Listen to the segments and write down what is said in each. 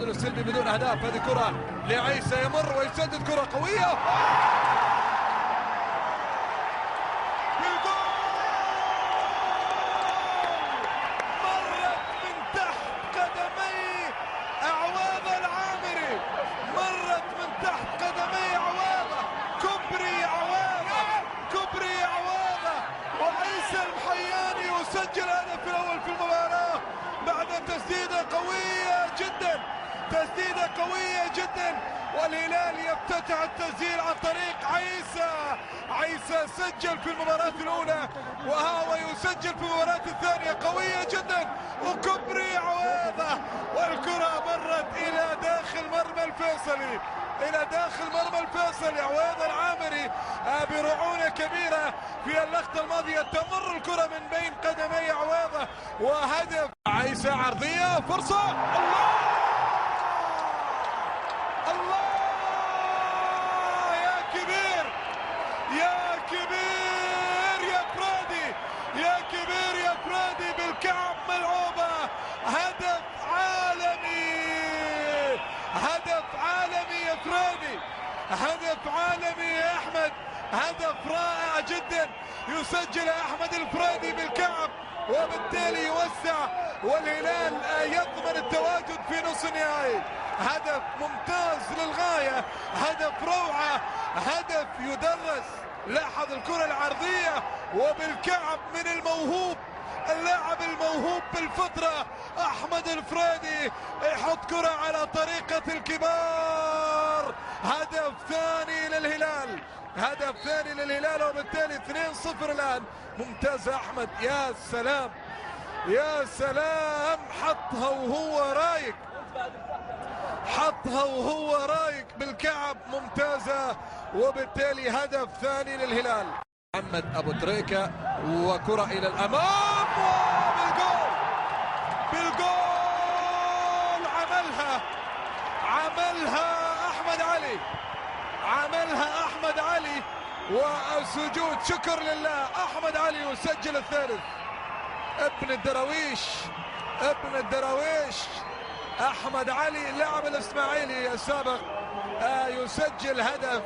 السلبي بدون اهداف. هذه كرة لعيسى يمر ويسدد كرة قوية. مرت من تحت قدمي عواد العامري، مرت من تحت قدمي عوادة، كبري عوادة، كبري عوادة، وعيسى المحياني يسجل الهدف الاول في المباراة بعد تسديدة قوية جدا، تسديدة قوية جدا، والهلال يفتتح التسجيل عن طريق عيسى. عيسى سجل في المباراة الأولى وهو يسجل في المباراة الثانية، قوية جدا، وكبري عوادة، والكرة مرت إلى داخل مرمى الفيصلي، إلى داخل مرمى الفيصلي. عواد العامري برعونة كبيرة في اللقطة الماضية، تمر الكرة من بين قدمي عوادة وهدف. عيسى عرضية، فرصة، الله الله، يا كبير يا كبير يا فرادي، يا كبير يا فرادي، بالكعب ملعوبة، هدف عالمي، هدف عالمي يا فرادي، هدف عالمي يا أحمد، هدف رائع جدا، يسجل أحمد الفرادي بالكعب وبالتالي يوسع والهلال يضمن التواجد في نصف النهائي. هدف ممتاز للغاية، هدف روعة، هدف يدرس. لاحظ الكرة العرضية وبالكعب من الموهوب، اللاعب الموهوب بالفطرة أحمد الفرادي يحط كرة على طريقة الكبار. هدف ثاني للهلال، هدف ثاني للهلال، وبالتالي 2-0 الآن. ممتاز أحمد، يا سلام يا سلام، حطها وهو رايق، حطها وهو رايق بالكعب، ممتازة، وبالتالي هدف ثاني للهلال. محمد أبو تريكة وكرة إلى الأمام وبالجول، بالجول عملها، عملها أحمد علي، عملها أحمد علي، والسجود شكر لله. أحمد علي يسجل الثالث، ابن الدراويش، ابن الدراويش أحمد علي لاعب الإسماعيلي السابق يسجل هدف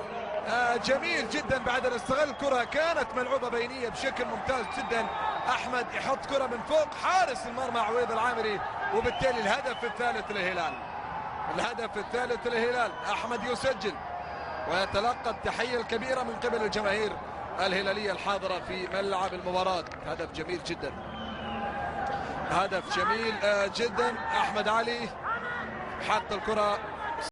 جميل جدا بعد ان استغل كرة كانت ملعوبة بينية بشكل ممتاز جدا. أحمد يحط كرة من فوق حارس المرمى عويض العامري، وبالتالي الهدف الثالث للهلال، الهدف الثالث للهلال. أحمد يسجل ويتلقى التحية الكبيرة من قبل الجماهير الهلالية الحاضرة في ملعب المباراة. هدف جميل جدا، هدف جميل جدا. أحمد علي حط الكرة